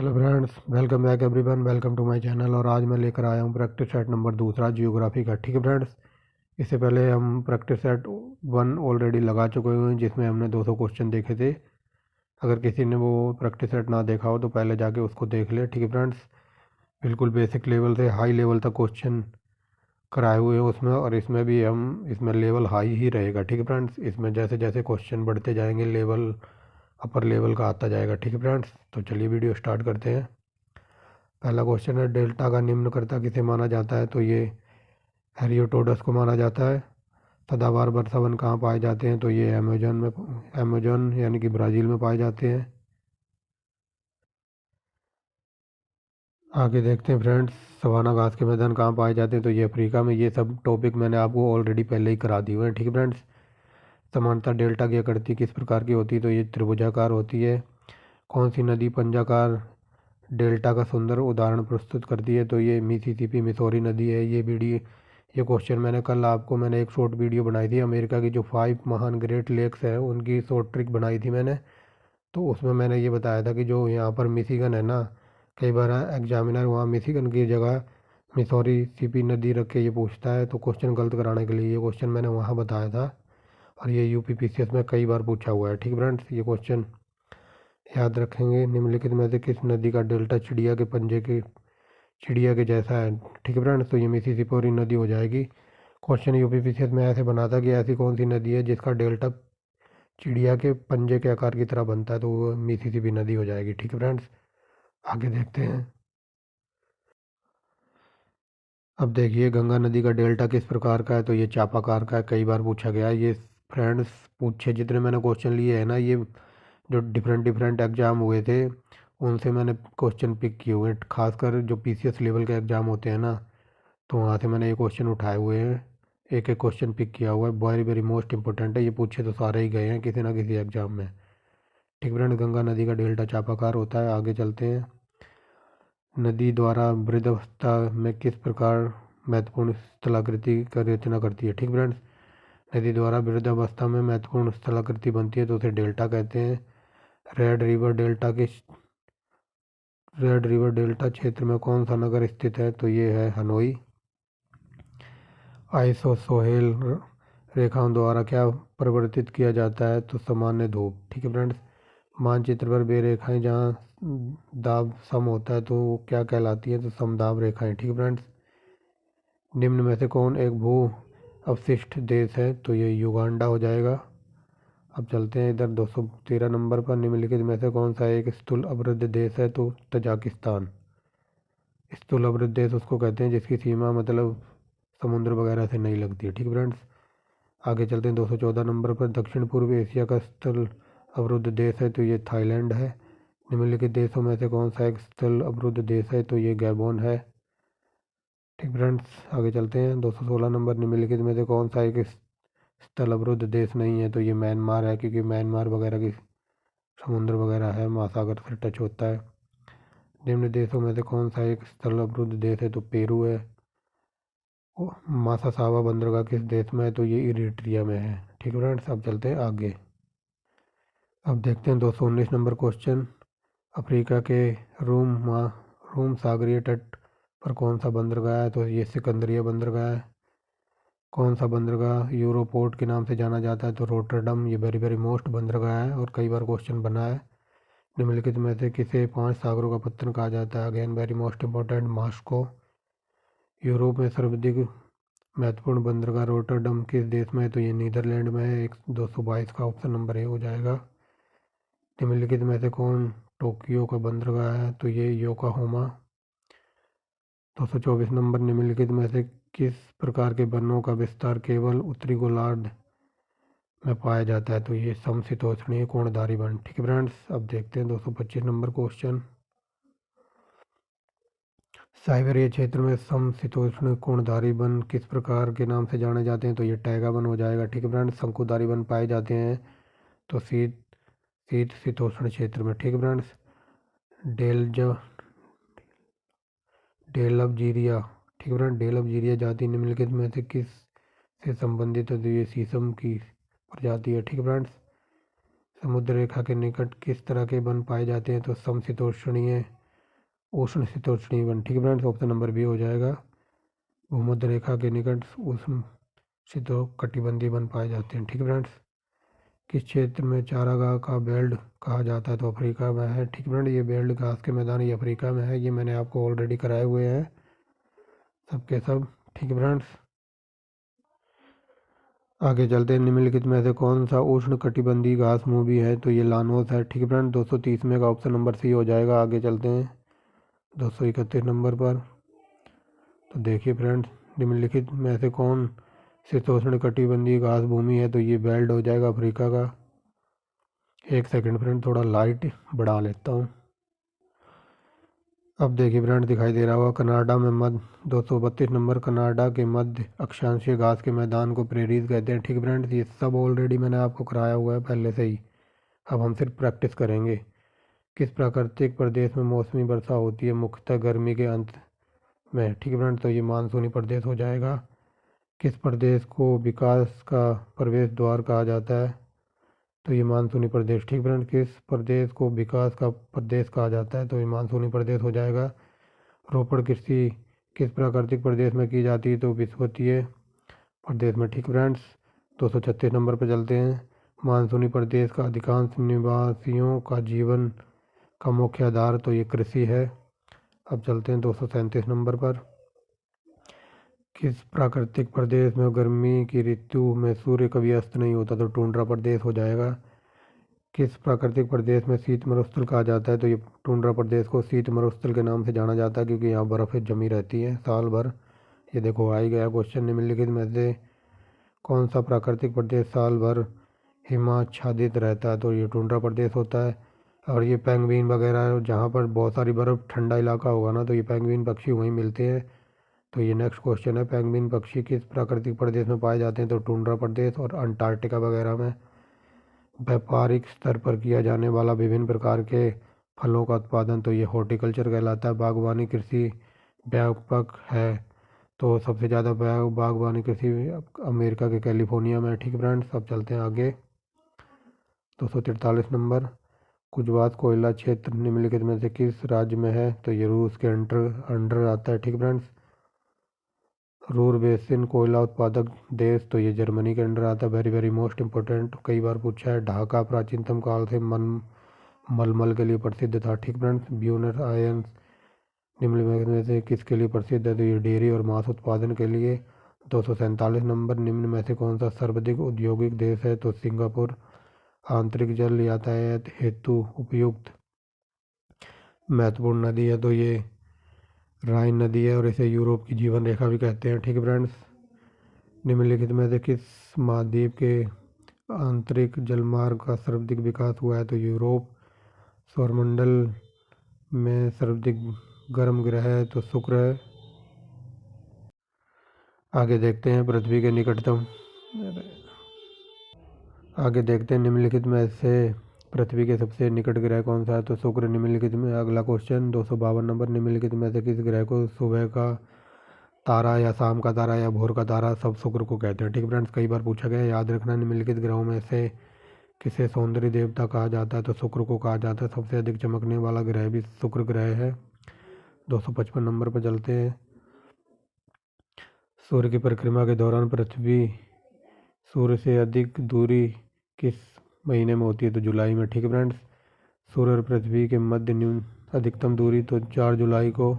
Hello friends, welcome back everyone, welcome to my channel. और आज मैं लेकर आया हूँ प्रैक्टिस सेट नंबर दूसरा जियोग्राफी का। ठीक है फ्रेंड्स, इससे पहले हम प्रैक्टिस सेट 1 ऑलरेडी लगा चुके हुए हैं जिसमें हमने 200 क्वेश्चन देखे थे। अगर किसी ने वो प्रैक्टिस सेट ना देखा हो तो पहले जाके उसको देख ले। ठीक है फ्रेंड्स, बिल्कुल बेसिक लेवल से हाई लेवल तक क्वेश्चन कराए हुए हैं उसमें, और इसमें भी इसमें लेवल हाई ही रहेगा। ठीक है फ्रेंड्स, इसमें जैसे जैसे क्वेश्चन बढ़ते जाएंगे लेवल अपर लेवल का आता जाएगा। ठीक है फ्रेंड्स, तो चलिए वीडियो स्टार्ट करते हैं। पहला क्वेश्चन है, डेल्टा का निम्नकर्ता किसे माना जाता है? तो ये हेरियोटोडस को माना जाता है। सदाबहार वर्षावन कहाँ पाए जाते हैं? तो ये अमेजन यानी कि ब्राज़ील में पाए जाते हैं। आगे देखते हैं फ्रेंड्स, सवाना घास के मैदान कहाँ पाए जाते हैं? तो ये अफ्रीका में। ये सब टॉपिक मैंने आपको ऑलरेडी पहले ही करा दिए हुए हैं। ठीक है फ्रेंड्स, समानता डेल्टा की आकृति किस प्रकार की होती है? तो ये त्रिभुजाकार होती है। कौन सी नदी पंजाकार डेल्टा का सुंदर उदाहरण प्रस्तुत करती है? तो ये मिसिसिपी मिसौरी नदी है। ये क्वेश्चन मैंने एक शॉर्ट वीडियो बनाई थी। अमेरिका की जो 5 महान ग्रेट लेक्स हैं उनकी शॉर्ट ट्रिक बनाई थी मैंने। तो उसमें मैंने ये बताया था कि जो यहाँ पर मिशिगन है ना, कई बार एग्जामिनर वहाँ मिशिगन की जगह मिसौरी सीपी नदी रख के ये पूछता है, तो क्वेश्चन गलत कराने के लिए ये क्वेश्चन मैंने वहाँ बताया था। और ये यूपीपीसीएस में कई बार पूछा हुआ है। ठीक है फ्रेंड्स, ये क्वेश्चन याद रखेंगे। निम्नलिखित में से किस नदी का डेल्टा चिड़िया के जैसा है? ठीक है फ्रेंड्स, तो ये मिसिसिपी नदी हो जाएगी। क्वेश्चन यूपीपीसीएस में ऐसे बना था कि ऐसी कौन सी नदी है जिसका डेल्टा चिड़िया के पंजे के आकार की तरह बनता है? तो वो मिसिसिपी नदी हो जाएगी। ठीक है फ्रेंड्स, आगे देखते हैं। अब देखिए, गंगा नदी का डेल्टा किस प्रकार का है? तो ये चापाकार का है। कई बार पूछा गया है ये। फ्रेंड्स, पूछे जितने मैंने क्वेश्चन लिए हैं ना, ये जो डिफरेंट डिफरेंट एग्ज़ाम हुए थे उनसे मैंने क्वेश्चन पिक किए हुए हैं। खासकर जो पीसीएस लेवल के एग्ज़ाम होते हैं ना, तो वहाँ से मैंने ये क्वेश्चन उठाए हुए हैं। एक एक क्वेश्चन पिक किया हुआ है। वेरी वेरी मोस्ट इंपॉर्टेंट है। ये पूछे तो सारे ही गए हैं किसी ना किसी एग्ज़ाम में। ठीक फ्रेंड, गंगा नदी का डेल्टा चापाकार होता है। आगे चलते हैं। नदी द्वारा वृद्धावस्था में किस प्रकार महत्वपूर्ण स्थलाकृति का रचना करती है? ठीक फ्रेंड्स, नदी द्वारा वृद्धावस्था में महत्वपूर्ण स्थलाकृति बनती है तो उसे डेल्टा कहते हैं। रेड रिवर डेल्टा के रेड रिवर डेल्टा क्षेत्र में कौन सा नगर स्थित है? तो ये है हनोई। आइसोसोहेल रेखाओं द्वारा क्या परिवर्तित किया जाता है? तो सामान्य धूप। ठीक है फ्रेंड्स, मानचित्र पर वे रेखाएं जहाँ दाब सम होता है तो वो क्या कहलाती है? तो समदाब रेखाएं। ठीक है फ्रेंड्स, निम्न में से कौन एक भू अवशिष्ट देश है? तो ये युगांडा हो जाएगा। अब चलते हैं इधर 213 नंबर पर। निम्नलिखित में से कौन सा एक स्थूल अवरुद्ध देश है? तो तजाकिस्तान। स्थूल अवरुद्ध देश उसको कहते हैं जिसकी सीमा मतलब समुद्र वगैरह से नहीं लगती है। ठीक है फ्रेंड्स, आगे चलते हैं 214 नंबर पर। दक्षिण पूर्व एशिया का स्थल अवरुद्ध देश है तो ये थाईलैंड है। निम्नलिखित देशों में से कौन सा एक स्थल अवरुद्ध देश है? तो ये गैबोन है। ठीक फ्रेंड्स, आगे चलते हैं 216 नंबर। निम्नलिखित में से कौन सा एक स्थल अवरुद्ध देश नहीं है? तो ये म्यांमार है, क्योंकि म्यांमार वगैरह की समुद्र वगैरह है, महासागर से टच होता है। निम्न देशों में से कौन सा एक स्थल अवरुद्ध देश है? तो पेरू है। मासासावा बंदरगाह किस देश में है? तो ये इरिट्रिया में है। ठीक है फ्रेंड्स, अब चलते हैं आगे। अब देखते हैं 219 नंबर क्वेश्चन। अफ्रीका के रूम सागरीय तट पर कौन सा बंदरगाह है? तो ये सिकंदरिया बंदरगाह है। कौन सा बंदरगाह यूरोपोर्ट के नाम से जाना जाता है? तो रोटरडम। ये वेरी वेरी मोस्ट बंदरगाह है और कई बार क्वेश्चन बना है। निम्नलिखित में से किसे 5 सागरों का पत्तन कहा जाता है? Again very most important, Moscow. Europe में सर्वाधिक महत्वपूर्ण बंदरगाह रोटरडम किस देश में है? तो ये नीदरलैंड में है। 222 का ऑप्शन नंबर ए हो जाएगा। निम्नलिखित में से कौन टोक्यो का बंदरगाह है? तो ये योकोहामा। 224 नंबर। निम्नलिखित में से किस प्रकार के वनों का विस्तार केवल उत्तरी गोलार्ध में पाया जाता है? तो ये समशीतोष्णीय कोणधारी वन। ठीक है फ्रेंड्स, अब देखते हैं 225 नंबर क्वेश्चन। साइबेरिया क्षेत्र में समशीतोष्ण कोणधारी वन किस प्रकार के नाम से जाने जाते हैं? तो ये टैगा वन हो जाएगा। ठीक है फ्रेंड्स, शंकुधारी वन पाए जाते हैं तो शीत शीतोष्ण क्षेत्र में। ठीक है फ्रेंड्स, डेलज डेलवजीरिया। ठीक है फ्रेंड, डेलवजीरिया जाति निम्नलिखित में से किस से संबंधित है? तो ये शीशम की प्रजाति है। ठीक है फ्रेंड्स, समुद्र रेखा के निकट किस तरह के वन पाए जाते हैं? तो समशीतोष्णीय उष्ण शीतोष्णी वन। ठीक है फ्रेंड्स, ऑप्शन नंबर बी हो जाएगा। भूमध्य रेखा के निकट उष्ण शीतोकटिबंधीय वन पाए जाते हैं। ठीक है फ्रेंड्स, किस क्षेत्र में चारागाह का बेल्ट कहा जाता है? तो अफ्रीका में है। ठीक है फ्रेंड, ये बेल्ट घास के मैदान ये अफ्रीका में है। ये मैंने आपको ऑलरेडी कराए हुए हैं सबके सब। ठीक है फ्रेंड्स, आगे चलते हैं। निम्नलिखित में से कौन सा उष्ण कटिबंधीय घास मूवी है? तो ये लानोस है। ठीक है फ्रेंड, 230 में का ऑप्शन नंबर सी हो जाएगा। आगे चलते हैं 231 नंबर पर। तो देखिए फ्रेंड्स, निम्नलिखित में से कौन शीतोष्ण कटिबंधीय घास भूमि है? तो ये बेल्ट हो जाएगा अफ्रीका का। एक सेकंड फ्रेंड, थोड़ा लाइट बढ़ा लेता हूँ। अब देखिए फ्रेंड, दिखाई दे रहा होगा कनाडा में मध्य 232 नंबर, कनाडा के मध्य अक्षांशीय घास के मैदान को प्रेरीज कहते हैं। ठीक है फ्रेंड्स, ये सब ऑलरेडी मैंने आपको कराया हुआ है पहले से ही। अब हम सिर्फ प्रैक्टिस करेंगे। किस प्राकृतिक प्रदेश में मौसमी वर्षा होती है? मुख्यतः गर्मी के अंत में। ठीक है फ्रेंड्स, तो ये मानसूनी प्रदेश हो जाएगा। किस प्रदेश को विकास का प्रवेश द्वार कहा जाता है? तो ये मानसूनी प्रदेश। ठीक फ्रेंड, किस प्रदेश को विकास का प्रदेश कहा जाता है? तो ये मानसूनी प्रदेश हो जाएगा। रोपड़ कृषि किस प्राकृतिक प्रदेश में की जाती है? तो विषुवतीय प्रदेश में। ठीक फ्रेंड्स, 236 नंबर पर चलते हैं। मानसूनी प्रदेश का अधिकांश निवासियों का जीवन का मुख्य आधार तो ये कृषि है। अब चलते हैं 237 नंबर पर। किस प्राकृतिक प्रदेश में गर्मी की ऋतु में सूर्य कभी अस्त नहीं होता? तो टुंड्रा प्रदेश हो जाएगा। किस प्राकृतिक प्रदेश में शीत मरुस्थल कहा जाता है? तो ये टुंड्रा प्रदेश को शीत मरुस्थल के नाम से जाना जाता है, क्योंकि यहाँ बर्फ़ जमी रहती है साल भर। ये देखो आ ही गया क्वेश्चन। निम्नलिखित में से कौन सा प्राकृतिक प्रदेश साल भर हिमाच्छादित रहता है? तो ये टुंड्रा प्रदेश होता है। और ये पेंगुइन वगैरह जहाँ पर बहुत सारी बर्फ़, ठंडा इलाका होगा ना, तो ये पेंगुइन पक्षी वहीं मिलते हैं। तो ये नेक्स्ट क्वेश्चन है, पेंगुइन पक्षी किस प्राकृतिक प्रदेश में पाए जाते हैं? तो टुंड्रा प्रदेश और अंटार्कटिका वगैरह में। व्यापारिक स्तर पर किया जाने वाला विभिन्न प्रकार के फलों का उत्पादन तो ये हॉर्टिकल्चर कहलाता है। बागवानी कृषि व्यापक है, तो सबसे ज़्यादा बागवानी कृषि अमेरिका के कैलिफोर्निया में है। ठीक फ्रेंड्स, अब चलते हैं आगे 243 नंबर। कुजवात कोयला क्षेत्र निम्नलिखित में से किस राज्य में है? तो ये रूस के अंडर आता है। ठीक फ्रेंड्स, रूर बेसिन कोयला उत्पादक देश तो ये जर्मनी के अंडर आता है। वेरी वेरी मोस्ट इंपॉर्टेंट, कई बार पूछा है। ढाका प्राचीनतम काल से मलमल के लिए प्रसिद्ध था। ठीक फ्रेंड्स, ब्यूनस आयर्स निम्न में से किसके लिए प्रसिद्ध है? तो ये डेयरी और मांस उत्पादन के लिए। 247 नंबर। निम्न में से कौन सा सर्वाधिक औद्योगिक देश है? तो सिंगापुर। आंतरिक जल यातायात हेतु उपयुक्त महत्वपूर्ण नदी है? तो ये राइन नदी है, और इसे यूरोप की जीवन रेखा भी कहते हैं। ठीक है फ्रेंड्स, निम्नलिखित में से किस महाद्वीप के आंतरिक जलमार्ग का सर्वाधिक विकास हुआ है? तो यूरोप। सौरमंडल में सर्वाधिक गर्म ग्रह है तो शुक्र है। आगे देखते हैं पृथ्वी के निकटतम आगे देखते हैं निम्नलिखित में से पृथ्वी के सबसे निकट ग्रह कौन सा है? तो शुक्र निम्नलिखित में। अगला क्वेश्चन 252 नंबर। निम्नलिखित में से किस ग्रह को सुबह का तारा या शाम का तारा या भोर का तारा सब शुक्र को कहते हैं? ठीक फ्रेंड्स, कई बार पूछा गया, याद रखना। निम्नलिखित ग्रहों में से किसे सौंदर्य देवता कहा जाता है? तो शुक्र को कहा जाता है। सबसे अधिक चमकने वाला ग्रह भी शुक्र ग्रह है। 255 नंबर पर चलते हैं। सूर्य की परिक्रमा के दौरान पृथ्वी सूर्य से अधिक दूरी किस महीने में होती है? तो जुलाई में। ठीक है फ्रेंड्स, सूर्य और पृथ्वी के मध्य अधिकतम दूरी तो 4 जुलाई को।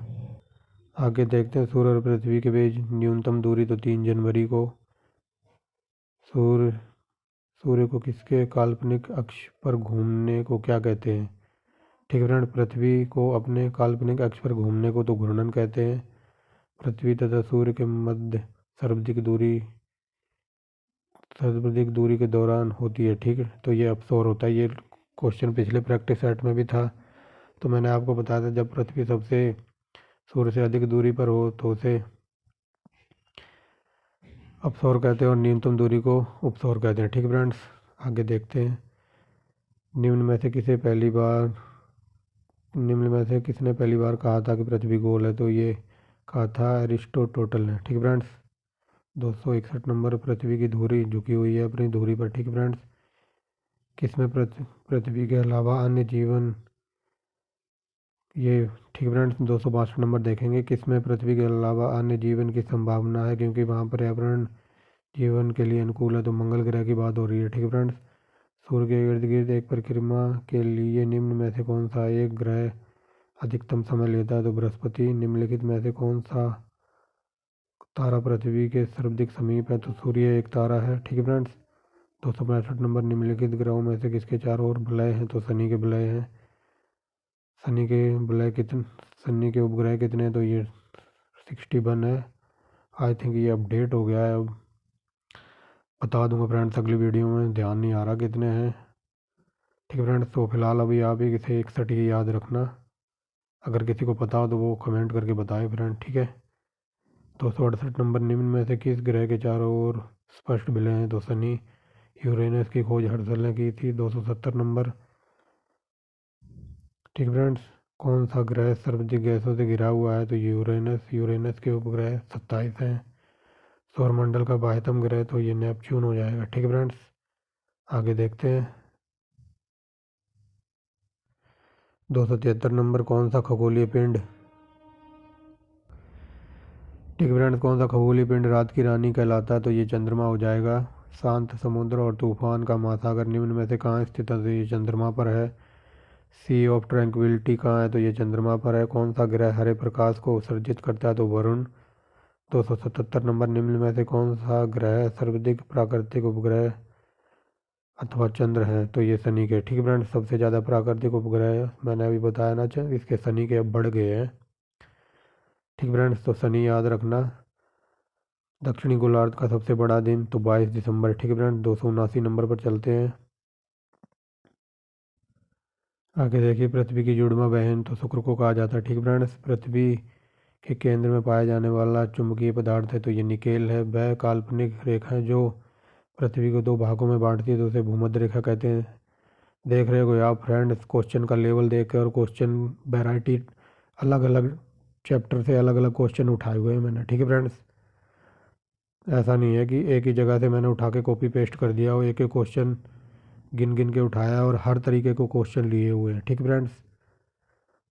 आगे देखते हैं सूर्य और पृथ्वी के बीच न्यूनतम दूरी तो 3 जनवरी को। सूर्य सूर्य को किसके काल्पनिक अक्ष पर घूमने को क्या कहते हैं? ठीक है फ्रेंड, पृथ्वी को अपने काल्पनिक अक्ष पर घूमने को तो घूर्णन कहते हैं। पृथ्वी तथा सूर्य के मध्य सर्वाधिक दूरी के दौरान होती है। ठीक है, तो ये अवसर होता है। ये क्वेश्चन पिछले प्रैक्टिस सेट में भी था, तो मैंने आपको बताया था जब पृथ्वी सबसे सूर्य से अधिक दूरी पर हो तो उसे अपसौर कहते हैं, और न्यूनतम दूरी को उपसौर कहते हैं। ठीक है फ्रेंड्स, आगे देखते हैं। निम्न में से किसने पहली बार कहा था कि पृथ्वी गोल है? तो ये कहा था अरिस्टोटल ने। ठीक है फ्रेंड्स, 261 नंबर। पृथ्वी की धुरी झुकी हुई है अपनी धुरी पर। ठीक है फ्रेंड्स, किसमें पृथ्वी के अलावा अन्य जीवन ये ठीक फ्रेंड्स 262 नंबर देखेंगे, किसमें पृथ्वी के अलावा अन्य जीवन की संभावना है, क्योंकि वहाँ पर्यावरण जीवन के लिए अनुकूल है। तो मंगल ग्रह की बात हो रही है। ठीक है फ्रेंड्स, सूर्य के इर्द गिर्द एक परिक्रमा के लिए निम्न में से कौन सा एक ग्रह अधिकतम समय लेता है? तो बृहस्पति। निम्नलिखित में से कौन सा तारा पृथ्वी के सर्वाधिक समीप है? तो सूर्य एक तारा है। ठीक है फ्रेंड्स, 265 नंबर, निम्नलिखित ग्रहों में से किसके चारों ओर वलय हैं? तो शनि के वलय हैं। शनि के वलय कितने, शनि के उपग्रह कितने हैं? तो ये 61 है। आई थिंक ये अपडेट हो गया है, अब बता दूंगा फ्रेंड्स अगली वीडियो में, ध्यान नहीं आ रहा कितने हैं। ठीक है फ्रेंड्स, तो फिलहाल अभी आप ही किसे 61 ही याद रखना। अगर किसी को पता हो तो वो कमेंट करके बताए फ्रेंड। ठीक है, 268 नंबर, निम्न में से किस ग्रह के चारों ओर स्पष्ट विलय हैं? तो शनि। यूरेनस की खोज हर्षल ने की थी। 270 नंबर। ठीक है फ्रेंड्स, कौन सा ग्रह सर्वाधिक गैसों से घिरा हुआ है? तो यूरेनस। यूरेनस के उपग्रह 27 हैं। सौरमंडल का बाह्यतम ग्रह तो ये नेपच्यून हो जाएगा। ठीक है फ्रेंड्स, आगे देखते हैं। 273 नंबर, कौन सा खगोलीय पिंड, ठीक है फ्रेंड्स, कौन सा खगोलीय पिंड रात की रानी कहलाता है? तो ये चंद्रमा हो जाएगा। शांत समुद्र और तूफान का महासागर निम्न में से कहाँ स्थित है? तो ये चंद्रमा पर है। सी ऑफ ट्रैंक्विलिटी कहाँ है? तो ये चंद्रमा पर है। कौन सा ग्रह हरे प्रकाश को उत्सर्जित करता है? तो वरुण। 277 नंबर, निम्न में से कौन सा ग्रह सर्वाधिक प्राकृतिक उपग्रह अथवा चंद्र है? तो ये शनि के। ठीक है फ्रेंड्स, सबसे ज़्यादा प्राकृतिक उपग्रह मैंने अभी बताया ना, इसके शनि के अब बढ़ गए हैं। ठीक फ्रेंड्स, तो शनि याद रखना। दक्षिणी गोलार्ध का सबसे बड़ा दिन तो 22 दिसंबर। ठीक है फ्रेंड्स, 279 नंबर पर चलते हैं। आगे देखिए, पृथ्वी की जुड़वा बहन तो शुक्र को कहा जाता है। ठीक फ्रेंड्स, पृथ्वी के केंद्र में पाया जाने वाला चुंबकीय पदार्थ है तो ये निकेल है। वह काल्पनिक रेखा है जो पृथ्वी को दो भागों में बांटती है तो उसे भूमध्य रेखा कहते हैं। देख रहे हो आप फ्रेंड्स, क्वेश्चन का लेवल देख कर और क्वेश्चन वैरायटी, अलग अलग चैप्टर से अलग अलग क्वेश्चन उठाए हुए हैं मैंने। ठीक है फ्रेंड्स, ऐसा नहीं है कि एक ही जगह से मैंने उठा के कॉपी पेस्ट कर दिया हो, एक एक क्वेश्चन गिन गिन के उठाया और हर तरीके को क्वेश्चन लिए हुए हैं। ठीक फ्रेंड्स,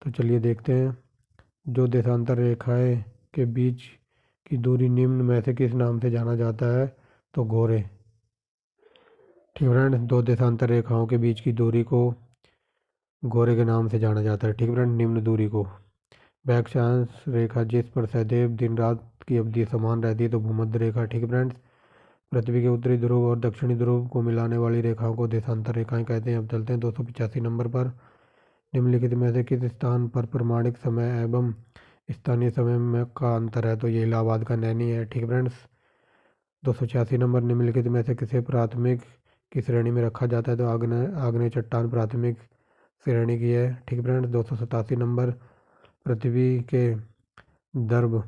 तो चलिए देखते हैं। जो देशांतर रेखाएं के बीच की दूरी निम्न में से किस नाम से जाना जाता है? तो गोरे। ठीक फ्रेंड्स, दो देशांतर रेखाओं के बीच की दूरी को गोरे के नाम से जाना जाता है। ठीक फ्रेंड, निम्न दूरी को वैक्यांश रेखा जिस पर सदैव दिन रात की अवधि समान रहती है तो भूमध्य रेखा। ठीक फ्रेंड्स, पृथ्वी के उत्तरी ध्रुव और दक्षिणी ध्रुव को मिलाने वाली रेखाओं को देशांतर रेखाएं कहते हैं। अब चलते हैं 285 नंबर पर। निम्नलिखित में से किस स्थान पर प्रमाणिक समय एवं स्थानीय समय में का अंतर है? तो ये इलाहाबाद का नैनी है। ठीक फ्रेंड्स, 286 नंबर, निम्नलिखित में से किसे प्राथमिक की श्रेणी में रखा जाता है? तो आग्नेय आग्नेय चट्टान प्राथमिक श्रेणी की है। ठीक फ्रेंड्स, 287 नंबर, पृथ्वी के द्रव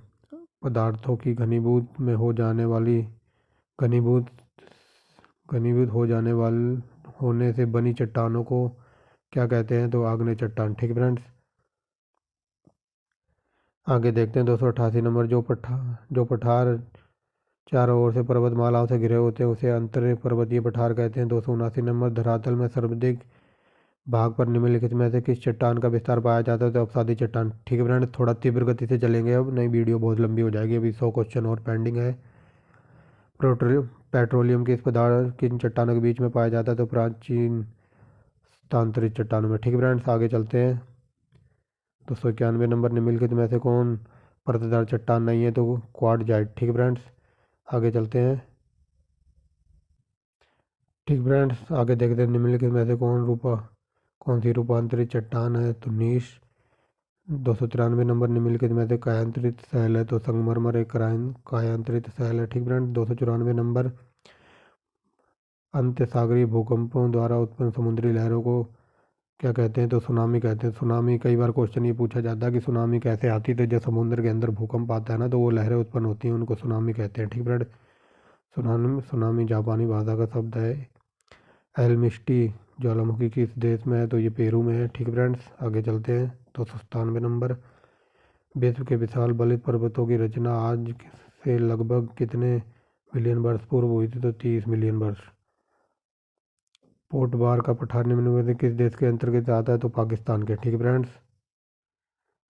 पदार्थों की घनीभूत में हो जाने वाली घनीभूत घनीभूत हो जाने वाल होने से बनी चट्टानों को क्या कहते हैं? तो आग्नेय चट्टान। ठीक फ्रेंड्स, आगे देखते हैं 288 नंबर, जो पठार चारों ओर से पर्वतमालाओं से घिरे होते हैं उसे अंतर पर्वतीय पठार कहते हैं। 279 नंबर, धरातल में सर्वाधिक भाग पर निम्नलिखित में से किस चट्टान का विस्तार पाया जाता है? तो अवसादी चट्टान। ठीक है फ्रेंड, थोड़ा तीव्र गति से चलेंगे, अब नई वीडियो बहुत लंबी हो जाएगी, अभी 100 क्वेश्चन और पेंडिंग है। पेट्रोलियम किस पदार्थ किन चट्टानों के बीच में पाया जाता है? तो प्राचीन स्थानांतरित चट्टानों में। ठीक है फ्रेंड्स, आगे चलते हैं। 291 नंबर, निम्नलिखित में से कौन परतदार चट्टान नहीं है? तो क्वार्टजाइट। ठीक है फ्रेंड्स, आगे चलते हैं। ठीक फ्रेंड्स, आगे देखते हैं निम्नलिखित में से कौन सी रूपांतरित चट्टान है? तो नीश। 293 नंबर, निम्नलिखित में से कायांतरित शैल है? तो संगमरमर एक कायांतरित शैल है। ठीक फ्रेंड्स, 294 नंबर, अंत्य सागरीय भूकंपों द्वारा उत्पन्न समुद्री लहरों को क्या कहते हैं? तो सुनामी कहते हैं। सुनामी, कई बार क्वेश्चन ये पूछा जाता है कि सुनामी कैसे आती है? तो जब समुद्र के अंदर भूकंप आता है ना तो वो लहरें उत्पन्न होती हैं, उनको सुनामी कहते हैं। ठीक फ्रेंड, सुनामी सुनामी जापानी भाषा का शब्द है। एलमिस्टी ज्वालामुखी किस देश में है? तो ये पेरू में है। ठीक फ्रेंड्स, आगे चलते हैं। 297 नंबर, विश्व के विशाल बलित पर्वतों की रचना आज से लगभग कितने मिलियन वर्ष पूर्व हुई थी? तो 30 मिलियन वर्ष। पोर्टबार का पठार निम्न में से किस देश के अंतर्गत आता है? तो पाकिस्तान के। ठीक फ्रेंड्स,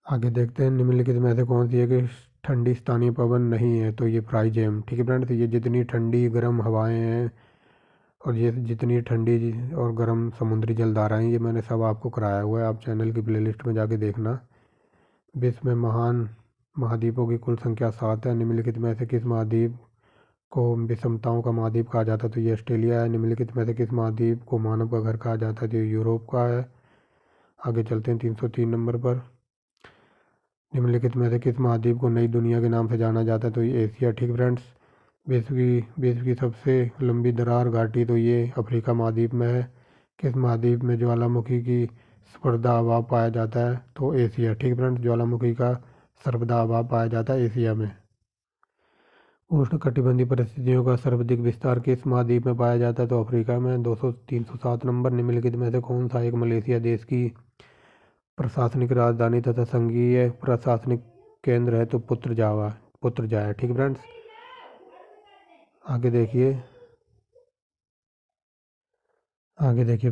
आगे देखते हैं निम्नलिखित में से कौन सी एक ठंडी स्थानीय पवन नहीं है, तो ये फ्राई जैम। ठीक है फ्रेंड्स, ये जितनी ठंडी गर्म हवाएं हैं और ये जितनी ठंडी और गर्म समुद्री जलधाराएं, ये मैंने सब आपको कराया हुआ है, आप चैनल की प्लेलिस्ट में जाके देखना। विश्व में महान महाद्वीपों की कुल संख्या 7 है। निम्नलिखित में से किस महाद्वीप को विषमताओं का महाद्वीप कहा जाता है, तो ये ऑस्ट्रेलिया है। निम्नलिखित में से किस महाद्वीप को मानव का घर कहा जाता है, तो ये यूरोप का है। आगे चलते हैं 303 नंबर पर। निम्नलिखित में से किस महाद्वीप को नई दुनिया के नाम से जाना जाता है, तो ये एशिया। ठीक फ्रेंड्स, विश्व की सबसे लंबी दरार घाटी, तो ये अफ्रीका महाद्वीप में है। किस महाद्वीप में ज्वालामुखी की सर्वदा अभाव पाया जाता है, तो एशिया। ठीक फ्रेंड्स, ज्वालामुखी का सर्वदा अभाव पाया जाता है एशिया में। उष्णकटिबंधीय परिस्थितियों का सर्वाधिक विस्तार किस महाद्वीप में पाया जाता है, तो अफ्रीका में। 307 नंबर। निम्नलिखित में से कौन सा एक मलेशिया देश की प्रशासनिक राजधानी तथा संघीय प्रशासनिक केंद्र है, तो पुत्रजाया है। ठीक फ्रेंड्स, आगे देखिए।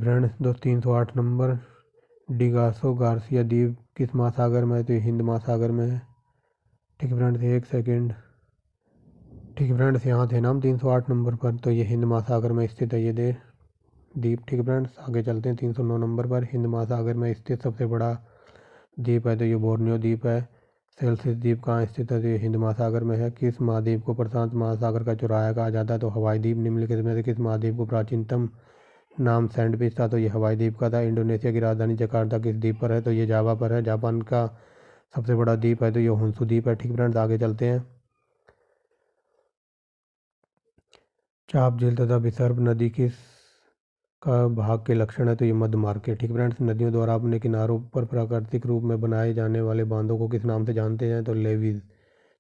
Friends, 308 number. डिगासो गार्सिया द्वीप किस महासागर में है, तो ये हिंद महासागर में है। ठीक है फ्रेंड्स, एक सेकेंड। ठीक है फ्रेंड्स, यहाँ थे ना हम 308 नंबर पर, तो ये हिंद महासागर में स्थित है ये द्वीप। ठीक है फ्रेंड्स, आगे चलते हैं 309 नंबर पर। हिंद महासागर में स्थित सबसे बड़ा द्वीप है, तो ये बोर्नियो द्वीप है। सेल्सियस द्वीप कहाँ स्थित है, तो ये हिंद महासागर में है। किस महाद्वीप को प्रशांत महासागर का चौराहा कहा जाता है, तो हवाई द्वीप। निम्नलिखित में से किस महाद्वीप को प्राचीनतम नाम सैंडविच था, तो ये हवाई द्वीप का था। इंडोनेशिया की राजधानी जकार्ता किस द्वीप पर है, तो ये जावा पर है। जापान का सबसे बड़ा द्वीप है, तो ये होन्शु द्वीप है। ठीक फ्रेंड्स, आगे चलते हैं। चाप झील तथा विसर्प नदी किस का भाग के लक्षण है, तो ये मध्य मार्ग के। ठीक फ्रेंड्स, नदियों द्वारा अपने किनारों पर प्राकृतिक रूप में बनाए जाने वाले बांधों को किस नाम से जानते हैं, तो लेवीज।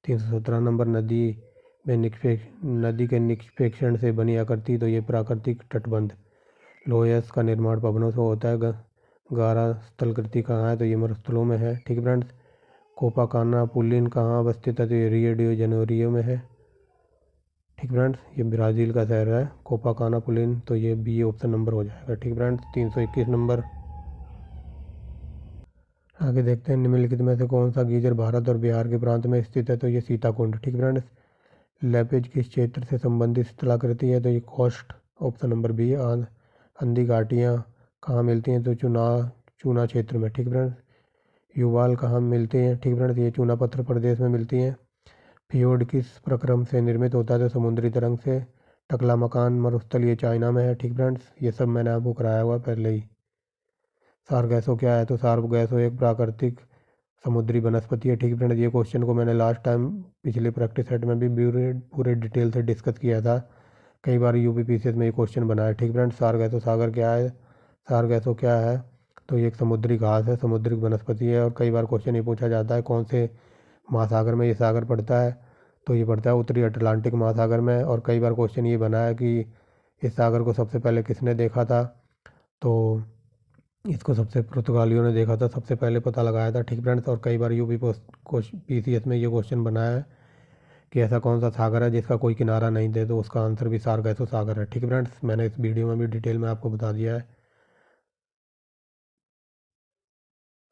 317 नंबर। नदी के निक्षेपण से बनी आकृति, तो ये प्राकृतिक तटबंध। लोयस का निर्माण पवनों से होता है। गारा स्थलाकृति कहाँ है, तो ये मरुस्थलों में है। ठीक फ्रेंड्स, कोपाकाना पुलिन कहाँ अवस्थित है, तो ये रियो डी जेनेरियो में है। ठीक फ्रेंड्स, ये ब्राज़ील का शहर है कोपाकाना पुलिन, तो ये बी ऑप्शन नंबर हो जाएगा। ठीक फ्रेंड्स, 321 नंबर। आगे देखते हैं निम्नलिखित में से कौन सा गीजर भारत और बिहार के प्रांत में स्थित है, तो ये सीताकुंड। ठीक फ्रेंड्स, लेपेज किस क्षेत्र से संबंधित स्थलाकृति है, तो ये कोस्ट ऑप्शन नंबर बी। अंधी घाटियाँ कहाँ मिलती हैं, तो चूना क्षेत्र में। ठीक फ्रेंड्स, युवाल कहाँ मिलते हैं, ठीक फ्रेंड्स, ये चूना पत्थर प्रदेश में मिलती हैं। फियोर्ड किस प्रक्रम से निर्मित होता है, तो समुद्री तरंग से। टकला मकान मरुस्थल ये चाइना में है। ठीक फ्रेंड्स, ये सब मैंने आपको कराया हुआ पहले ही। सारगैसो क्या है, तो सारगैसो एक प्राकृतिक समुद्री वनस्पति है। ठीक फ्रेंड्स, ये क्वेश्चन को मैंने लास्ट टाइम पिछले प्रैक्टिस सेट में भी पूरे डिटेल से डिस्कस किया था। कई बार यूपीपीसीएस में ये क्वेश्चन बना है। ठीक फ्रेंड्स, सारगैसो सागर क्या है, सारगैसो क्या है, तो ये एक समुद्री घास है, समुद्री वनस्पति है। और कई बार क्वेश्चन ये पूछा जाता है कौन से महासागर में ये सागर पड़ता है, तो ये पड़ता है उत्तरी अटलांटिक महासागर में। और कई बार क्वेश्चन ये बना है कि इस सागर को सबसे पहले किसने देखा था, तो इसको सबसे पुर्तगालियों ने देखा था, सबसे पहले पता लगाया था। ठीक फ्रेंड्स, और कई बार यूपी पीसीएस में ये क्वेश्चन बना है कि ऐसा कौन सा सागर है जिसका कोई किनारा नहीं दे, तो उसका आंसर भी सारगैसो सागर है। ठीक फ्रेंड्स, मैंने इस वीडियो में भी डिटेल में आपको बता दिया है।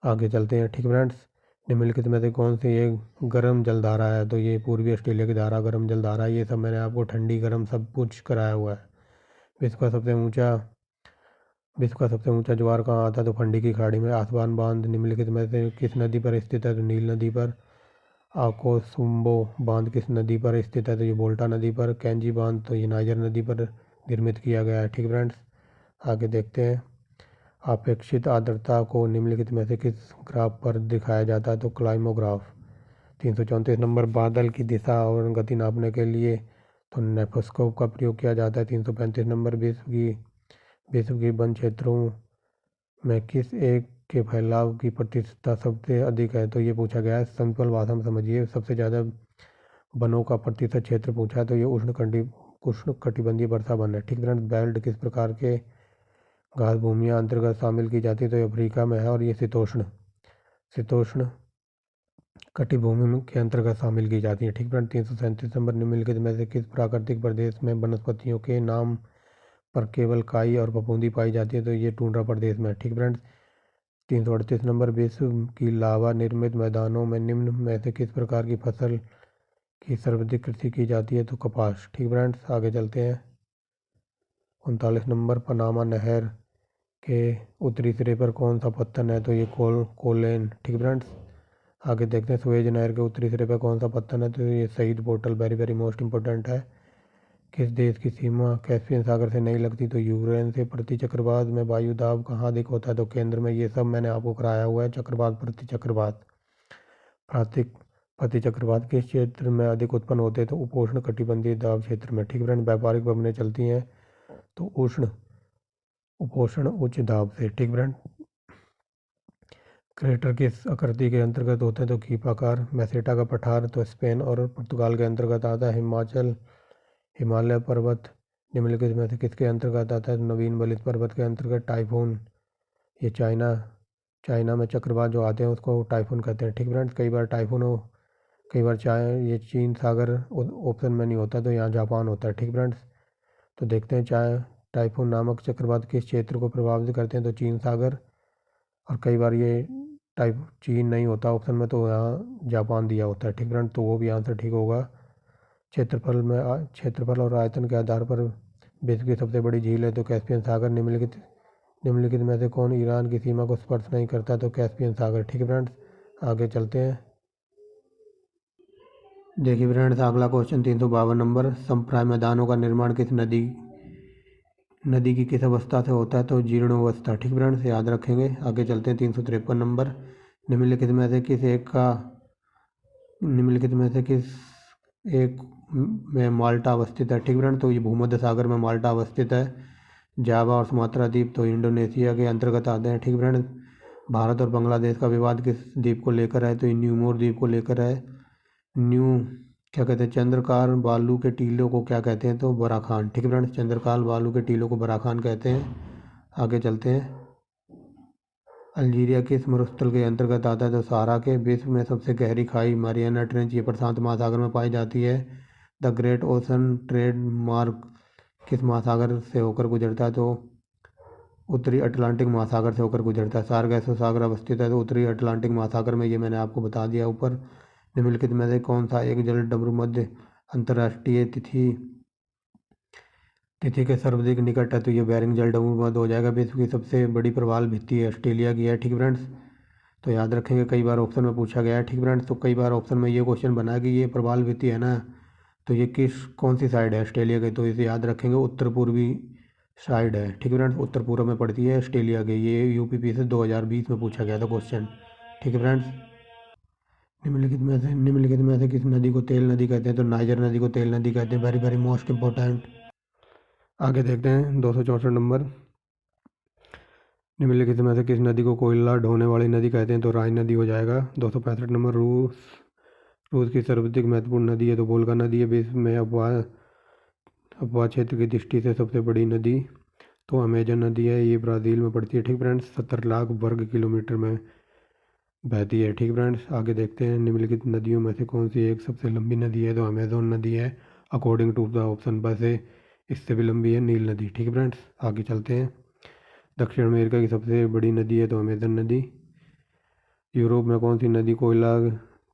आगे चलते हैं। ठीक फ्रेंड्स, निम्नलिखित में से कौन सी एक गर्म जलधारा है, तो ये पूर्वी ऑस्ट्रेलिया की धारा गर्म जलधारा है। ये सब मैंने आपको ठंडी गर्म सब कुछ कराया हुआ है। विश्व का सबसे ऊंचा विश्व का सबसे ऊंचा ज्वार कहाँ आता है, तो फंडी की खाड़ी में। आसवान बांध निम्नलिखित में से किस नदी पर स्थित है, तो नील नदी पर। आकोसुम्बो बांध किस नदी पर स्थित है, तो ये वोल्टा नदी पर। कैंजी बांध तो ये नाइजर नदी पर निर्मित किया गया है। ठीक फ्रेंड्स, आगे देखते हैं। अपेक्षित आर्द्रता को निम्नलिखित में से किस ग्राफ पर दिखाया जाता है, तो क्लाइमोग्राफ। 334 नंबर। बादल की दिशा और गति नापने के लिए तो नेफोस्कोप का प्रयोग किया जाता है। 335 नंबर। विश्व की वन क्षेत्रों में किस एक के फैलाव की प्रतिशतता सबसे अधिक है, तो ये पूछा गया है। सिंपल भाषा में समझिए, सबसे ज़्यादा वनों का प्रतिशत क्षेत्र पूछा है, तो ये उष्णकटिबंधीय वर्षा वन है। ठीक फ्रेंड्स, बेल्ट किस प्रकार के घास भूमियाँ अंतर्गत शामिल की जाती है, तो ये अफ्रीका में है। और ये शीतोष्ण कटिभूमि के अंतर्गत शामिल की जाती है। ठीक फ्रेंड, 337 नंबर। निम्नलिखित में से किस प्राकृतिक प्रदेश में वनस्पतियों के नाम पर केवल काई और फफूंदी पाई जाती है, तो ये टुंड्रा प्रदेश में है। ठीक फ्रेंड्स, 338 नंबर, विश्व की लावा निर्मित मैदानों में निम्न में से किस प्रकार की फसल की सर्वाधिक कृषि की जाती है? तो कपास। ठीक फ्रेंड्स, आगे चलते हैं। 39 नंबर, पनामा नहर के उत्तरी सिरे पर कौन सा पत्थर है? तो ये कोलेन। ठीक फ्रेंड्स, आगे देखते हैं। सुएज नहर के उत्तरी सिरे पर कौन सा पत्थर है? तो ये शहीद portal. Very very most important है। किस देश की सीमा कैस्पियन सागर से नहीं लगती? तो यूक्रेन से। प्रति चक्रवात में वायु दाब कहाँ अधिक होता है? तो केंद्र में। ये सब मैंने आपको कराया हुआ है। चक्रवात, प्रति चक्रवात, प्रातिक प्रति चक्रवात किस क्षेत्र में अधिक उत्पन्न होते हैं? तो उपोष्ण कटिबंधीय दाब क्षेत्र में। ठीक फ्रेंड, व्यापारिक वजनें चलती हैं तो उपोष्ण उच्च दाब से। ठीक फ्रेंड, क्रेटर किस आकृति के अंतर्गत होते हैं? तो कीपाकार। मैसेटा का पठार तो स्पेन और पुर्तगाल के अंतर्गत आता है। हिमालय पर्वत निम्नलिखित में से किसके अंतर्गत आता है? नवीन बलित पर्वत के अंतर्गत। टाइफून, ये चाइना में चक्रवात जो आते हैं उसको टाइफून कहते हैं। ठीक फ्रेंड्स, कई बार टाइफून हो, कई बार ये चीन सागर ऑप्शन में नहीं होता, तो यहाँ जापान होता है। ठीक फ्रेंड्स, तो देखते हैं टाइफून नामक चक्रवात किस क्षेत्र को प्रभावित करते हैं? तो चीन सागर। और कई बार ये टाइप चीन नहीं होता ऑप्शन में, तो यहाँ जापान दिया होता है। ठीक फ्रेंड, तो वो भी आंसर ठीक होगा। क्षेत्रफल और आयतन के आधार पर विश्व की सबसे बड़ी झील है? तो कैस्पियन सागर। निम्नलिखित में से कौन ईरान की सीमा को स्पर्श नहीं करता? तो कैस्पियन सागर। ठीक है फ्रेंड्स, आगे चलते हैं। देखिए फ्रेंड्स, अगला क्वेश्चन 352 नंबर, समप्राय मैदानों का निर्माण किस नदी की किस अवस्था से होता है? तो जीर्णोवस्था। ठीक फ्रेंड्स, याद रखेंगे। आगे चलते हैं। 353 नंबर, निम्नलिखित में से किस एक में माल्टा अवस्थित है? ठीक फ्रेंड, तो ये भूमध्य सागर में माल्टा अवस्थित है। जावा और सुमात्रा द्वीप तो इंडोनेशिया के अंतर्गत आते हैं। ठीक फ्रेंड, भारत और बांग्लादेश का विवाद किस द्वीप को लेकर है? तो ये न्यूमोर द्वीप को लेकर है। क्या कहते हैं? चंद्रकाल बालू के टीलों को क्या कहते हैं? तो बराखान। ठीक है फ्रेंड्स, चंद्रकाल बालू के टीलों को बराखान कहते हैं। आगे चलते हैं। अल्जीरिया किस मरुस्थल के अंतर्गत आता है? तो सहारा के। विश्व में सबसे गहरी खाई मारियाना ट्रेंच, ये प्रशांत महासागर में पाई जाती है। द ग्रेट ओशन ट्रेड मार्ग किस महासागर से होकर गुजरता है? तो उत्तरी अटलांटिक महासागर से होकर गुजरता है। सारगैसो सागर अवस्थित है तो उत्तरी अटलांटिक महासागर में, ये मैंने आपको बता दिया ऊपर। निम्नलिखित में से कौन सा एक जल डमरू मध्य अंतर्राष्ट्रीय तिथि के सर्वाधिक निकट है? तो ये बेरिंग जल डमरू मध्य हो जाएगा। विश्व की सबसे बड़ी प्रवाल भित्ति ऑस्ट्रेलिया की है। ठीक फ्रेंड्स, तो याद रखेंगे, कई बार ऑप्शन में पूछा गया है। ठीक फ्रेंड्स, तो कई बार ऑप्शन में ये क्वेश्चन बना है कि ये प्रवाल भित्ति है ना, तो ये कौन सी साइड है ऑस्ट्रेलिया की? तो इसे याद रखेंगे, उत्तर पूर्वी साइड है। ठीक फ्रेंड्स, उत्तर पूर्व में पड़ती है ऑस्ट्रेलिया के। ये यूपीपी से 2020 में पूछा गया था क्वेश्चन। ठीक है फ्रेंड्स, निम्नलिखित में से किस नदी को तेल नदी कहते हैं? तो नाइजर नदी को तेल नदी कहते हैं। Very very most important. आगे देखते हैं 264 नंबर, निम्नलिखित में से किस नदी को कोयला ढोने वाली नदी कहते हैं? तो राइन नदी हो जाएगा। 265 नंबर, रूस की सर्वाधिक महत्वपूर्ण नदी है? तो वोल्गा नदी है। विश्व में अपवाह क्षेत्र की दृष्टि से सबसे बड़ी नदी तो अमेजन नदी है, ये ब्राज़ील में पड़ती है। ठीक फ्रेंड्स, 70 लाख वर्ग किलोमीटर में बहती है। ठीक फ्रेंड्स, आगे देखते हैं। निम्नलिखित नदियों में से कौन सी एक सबसे लंबी नदी है? तो अमेजोन नदी है अकॉर्डिंग टू द ऑप्शन। बसे इससे भी लंबी है नील नदी। ठीक फ्रेंड्स, आगे चलते हैं। दक्षिण अमेरिका की सबसे बड़ी नदी है? तो अमेजन नदी। यूरोप में कौन सी नदी कोयला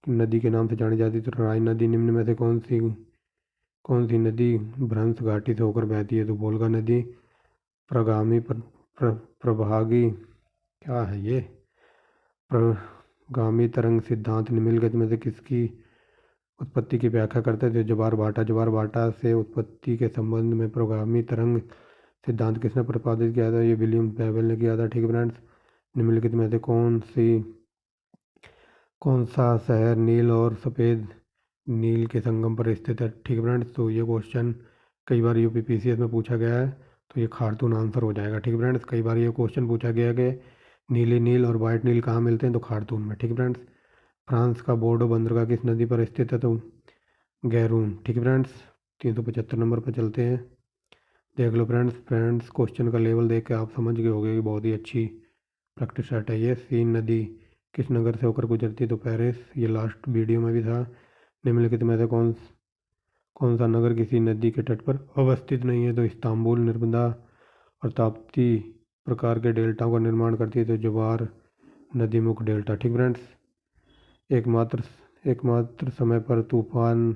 नदी के नाम से जानी जाती है? तो राइन नदी। निम्न में से कौन सी नदी भ्रंश घाटी से होकर बहती है? तो वोल्गा नदी। प्रभागी क्या है ये? प्रगामी तरंग सिद्धांत निम्नलिखित में से किसकी उत्पत्ति की व्याख्या करता है? तो ज्वार-भाटा से उत्पत्ति के संबंध में प्रगामी तरंग सिद्धांत किसने प्रतिपादित किया था? ये विलियम बेबल ने किया था। ठीक है फ्रेंड्स, निम्नलिखित में से कौन सा शहर नील और सफ़ेद नील के संगम पर स्थित है? ठीक है फ्रेंड्स, तो ये क्वेश्चन कई बार यूपीपीसीएस में पूछा गया है, तो ये खार्तून आंसर हो जाएगा। ठीक है फ्रेंड्स, कई बार ये क्वेश्चन पूछा गया है कि नीली नील और वाइट नील कहाँ मिलते हैं? तो खार्तून में। ठीक है फ्रेंड्स, फ्रांस का बोर्डो बंदरगाह किस नदी पर स्थित है? तो गैरून। ठीक है फ्रेंड्स, 375 नंबर पर चलते हैं। देख लो फ्रेंड्स क्वेश्चन का लेवल देख के आप समझ गए होंगे कि बहुत ही अच्छी प्रैक्टिस सेट है ये। सीन नदी किस नगर से होकर गुजरती है? तो पेरिस, ये लास्ट वीडियो में भी था। निम्नलिखित में से कौन सा नगर किसी नदी के तट पर अवस्थित नहीं है? तो इस्तांबुल। नर्मदा और ताप्ती प्रकार के डेल्टाओं का निर्माण करती है? तो ज्वार नदीमुख डेल्टा। ठीक फ्रेंड्स, एकमात्र एकमात्र समय पर तूफान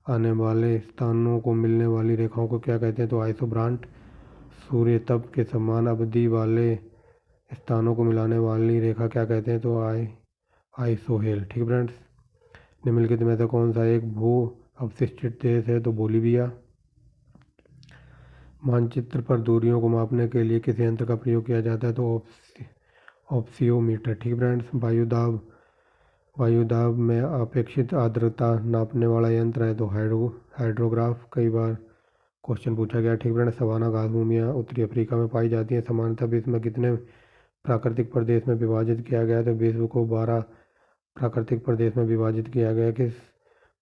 आने वाले स्थानों को मिलने वाली रेखाओं को क्या कहते हैं? तो आइसोब्रांट। सूर्य तप के समान अवधि वाले स्थानों को मिलाने वाली रेखा क्या कहते हैं? तो आइसोहेल। ठीक फ्रेंड्स, निम्नलिखित में से कौन सा एक भू अवशिष्टित देश है? तो बोलीविया। मानचित्र पर दूरियों को मापने के लिए किस यंत्र का प्रयोग किया जाता है? तो ऑप्सियोमीटर। ठीक फ्रेंड्स, वायुदाब में अपेक्षित आर्द्रता नापने वाला यंत्र है तो हाइड्रोग्राफ। कई बार क्वेश्चन पूछा गया। ठीक फ्रेंड्स, सवाना घास भूमियाँ उत्तरी अफ्रीका में पाई जाती हैं। सामान्यतः विश्व में कितने प्राकृतिक प्रदेश में विभाजित किया गया है? तो विश्व को 12 प्राकृतिक प्रदेश में विभाजित किया गया है। किस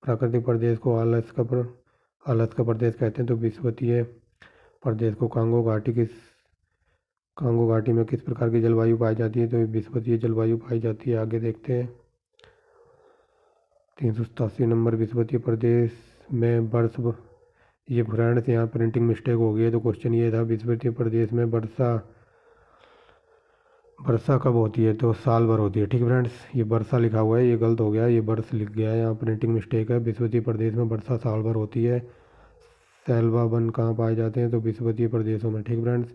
प्राकृतिक प्रदेश को अलास्का प्रदेश कहते हैं? तो विषुवतीय प्रदेश को। कांगो घाटी में किस प्रकार की जलवायु पाई जाती है? तो विषुवतीय जलवायु पाई जाती है। आगे देखते हैं 387 नंबर, विषुवतीय प्रदेश में ये फ्रेंड्स यहाँ प्रिंटिंग मिस्टेक हो गई है। तो क्वेश्चन ये था, विषुवतीय प्रदेश में वर्षा कब होती है? तो साल भर होती है। ठीक फ्रेंड्स, ये वर्षा लिखा हुआ है, ये गलत हो गया, ये वर्ष लिख गया है, यहाँ प्रिंटिंग मिस्टेक है। विषुवतीय प्रदेश में वर्षा साल भर होती है। सैलवा वन कहाँ पाए जाते हैं? तो विषुवतीय प्रदेशों में। ठीक फ्रेंड्स,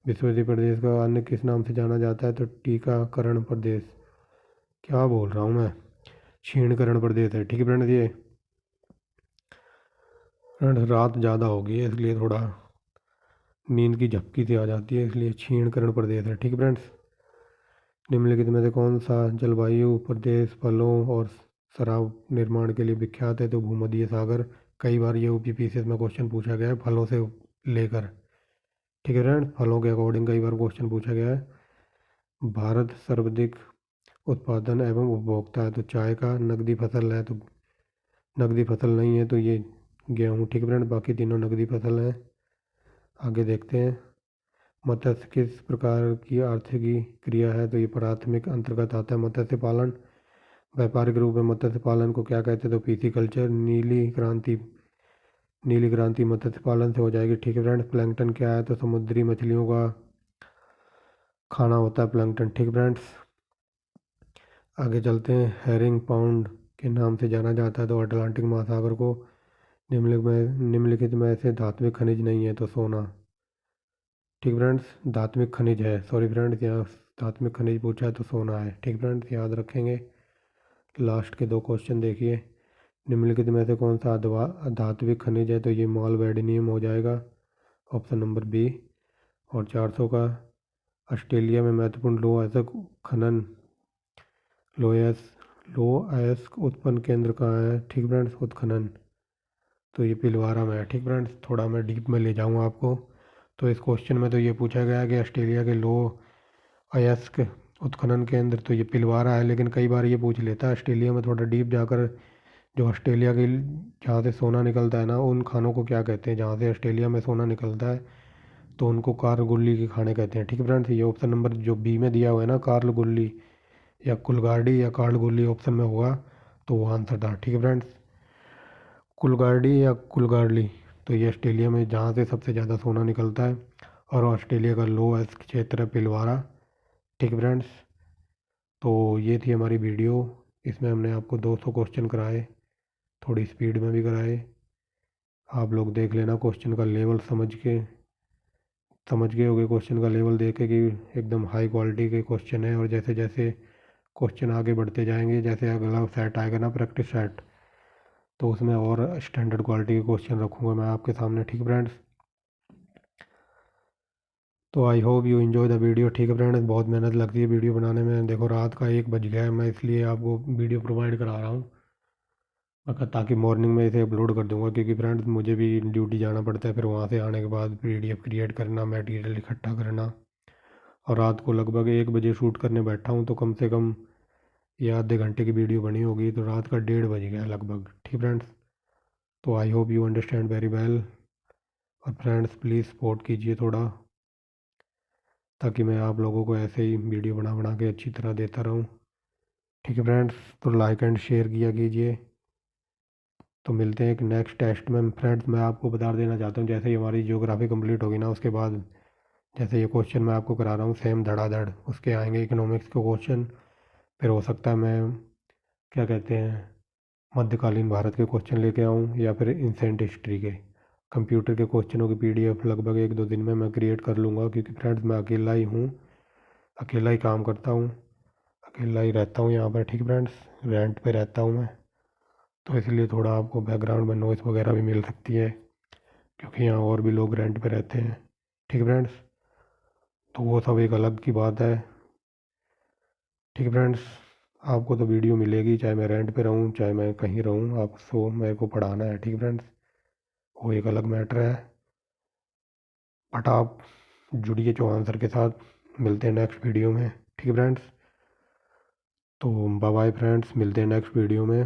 विषुवतीय प्रदेश का अन्य किस नाम से जाना जाता है? तो टीकाकरण प्रदेश। क्या बोल रहा हूँ मैं, क्षीणकरण प्रदेश है। ठीक है फ्रेंड्स, ये फ्रेंड्स रात ज़्यादा हो गई है इसलिए थोड़ा नींद की झपकी सी आ जाती है, इसलिए क्षीणकरण प्रदेश है। ठीक है फ्रेंड्स, निम्नलिखित में से कौन सा जलवायु प्रदेश फलों और शराब निर्माण के लिए विख्यात है? तो भूमध्य सागर। कई बार ये यूपीपीसीएस में क्वेश्चन पूछा गया है फलों से लेकर। ठीक है फ्रेंड्स, फलों के अकॉर्डिंग कई बार क्वेश्चन पूछा गया है। भारत सर्वाधिक उत्पादन एवं उपभोक्ता है तो चाय का। नकदी फसल है तो नकदी फसल नहीं है तो ये गेहूँ। ठीक है फ्रेंड, बाकी तीनों नकदी फसल हैं। आगे देखते हैं, मत्स्य किस प्रकार की आर्थिक क्रिया है? तो ये प्राथमिक अंतर्गत आता है मत्स्य पालन। व्यापारिक रूप में मत्स्य पालन को क्या कहते हैं? तो पीसीकल्चर। नीली क्रांति मत्स्य पालन से हो जाएगी। ठीक है फ्रेंड्स, प्लैंकटन क्या है? तो समुद्री मछलियों का खाना होता है प्लैंकटन। ठीक फ्रेंड्स, आगे चलते हैं, हेरिंग पाउंड के नाम से जाना जाता है तो अटलांटिक महासागर को। निम्नलिखित में से धात्विक खनिज नहीं है तो सोना। ठीक फ्रेंड्स, धात्विक खनिज है, सॉरी फ्रेंड्स, यहाँ धात्विक खनिज पूछा है तो सोना है। ठीक फ्रेंड्स, याद रखेंगे। लास्ट के 2 क्वेश्चन देखिए, निम्नलिखित में से कौन सा धात्विक खनिज है? तो ये मॉलवेडिनियम हो जाएगा, ऑप्शन नंबर बी। और 400 का, ऑस्ट्रेलिया में महत्वपूर्ण लो अयस्क उत्पन्न केंद्र कहाँ है? ठीक फ्रेंड्स, उत्खनन। तो ये पिलवारा में है। ठीक फ्रेंड्स, थोड़ा मैं डीप में ले जाऊँगा आपको। तो इस क्वेश्चन में तो ये पूछा गया है कि ऑस्ट्रेलिया के लो अयस्क उत्खनन केंद्र, तो ये पिलवारा है। लेकिन कई बार ये पूछ लेता है ऑस्ट्रेलिया में थोड़ा डीप जाकर, जो ऑस्ट्रेलिया के जहाँ से सोना निकलता है ना, उन खानों को क्या कहते हैं? जहाँ से ऑस्ट्रेलिया में सोना निकलता है तो उनको कार्लगुल्ली के खाने कहते हैं। ठीक है फ्रेंड्स, ये ऑप्शन नंबर जो बी में दिया हुआ है ना, कार्लगुल्ली या कुलगाड़ी या कार्लगुल्ली ऑप्शन में होगा तो वो आंसर था। ठीक है फ्रेंड्स, कुलगाड़ी या कुलगार्ली, तो ये ऑस्ट्रेलिया में जहाँ से सबसे ज़्यादा सोना निकलता है और ऑस्ट्रेलिया का लोएस्ट क्षेत्र है पिलवारा। ठीक है फ्रेंड्स, तो ये थी हमारी वीडियो। इसमें हमने आपको 200 क्वेश्चन कराए, थोड़ी स्पीड में भी कराए। आप लोग देख लेना क्वेश्चन का लेवल समझ गए होगे क्वेश्चन का लेवल देख के कि एकदम हाई क्वालिटी के क्वेश्चन है। और जैसे जैसे क्वेश्चन आगे बढ़ते जाएंगे, जैसे अगला सेट आएगा ना प्रैक्टिस सेट, तो उसमें और स्टैंडर्ड क्वालिटी के क्वेश्चन रखूँगा मैं आपके सामने। ठीक फ्रेंड्स, तो I hope you enjoy the video. ठीक है फ्रेंड्स, बहुत मेहनत लगती है वीडियो बनाने में। देखो रात का 1 बज गया है, मैं इसलिए आपको वीडियो प्रोवाइड करा रहा हूँ ताकि मॉर्निंग में इसे अपलोड कर दूँगा, क्योंकि फ्रेंड्स मुझे भी ड्यूटी जाना पड़ता है, फिर वहाँ से आने के बाद PDF क्रिएट करना, मटेरियल इकट्ठा करना। और रात को लगभग 1 बजे शूट करने बैठा हूँ तो कम से कम ये आधे घंटे की वीडियो बनी होगी, तो रात का 1:30 बज गया लगभग। ठीक फ्रेंड्स, तो I hope you understand very well. और फ्रेंड्स प्लीज़ सपोर्ट कीजिए थोड़ा, ताकि मैं आप लोगों को ऐसे ही वीडियो बना बना के अच्छी तरह देता रहूं। ठीक है फ्रेंड्स, तो लाइक एंड शेयर किया कीजिए। तो मिलते हैं एक नेक्स्ट टेस्ट में। फ्रेंड्स मैं आपको बता देना चाहता हूँ, जैसे ही हमारी ज्योग्राफी कंप्लीट होगी ना, उसके बाद जैसे ये क्वेश्चन मैं आपको करा रहा हूँ सेम धड़ाधड़ उसके आएंगे इकोनॉमिक्स के क्वेश्चन। फिर हो सकता है मैं क्या कहते हैं मध्यकालीन भारत के क्वेश्चन लेके आऊँ या फिर एंशिएंट हिस्ट्री के। कंप्यूटर के क्वेश्चनों की पीडीएफ लगभग 1-2 दिन में मैं क्रिएट कर लूँगा, क्योंकि फ्रेंड्स मैं अकेला ही हूँ, अकेला ही काम करता हूँ, अकेला ही रहता हूँ यहाँ पर। ठीक है फ्रेंड्स, रेंट पे रहता हूँ मैं, तो इसलिए थोड़ा आपको बैकग्राउंड में नॉइस वगैरह भी मिल सकती है, क्योंकि यहाँ और भी लोग रेंट पे रहते हैं। ठीक है फ्रेंड्स, तो वो सब एक अलग की बात है। ठीक है फ्रेंड्स, आपको तो वीडियो मिलेगी चाहे मैं रेंट पे रहूँ चाहे मैं कहीं रहूँ, आपको मेरे को पढ़ाना है। ठीक है फ्रेंड्स, वो एक अलग मैटर है। बट आप जुड़िए चौहान सर के साथ, मिलते हैं नेक्स्ट वीडियो में। ठीक है फ्रेंड्स, तो बाय बाय फ्रेंड्स, मिलते हैं नेक्स्ट वीडियो में।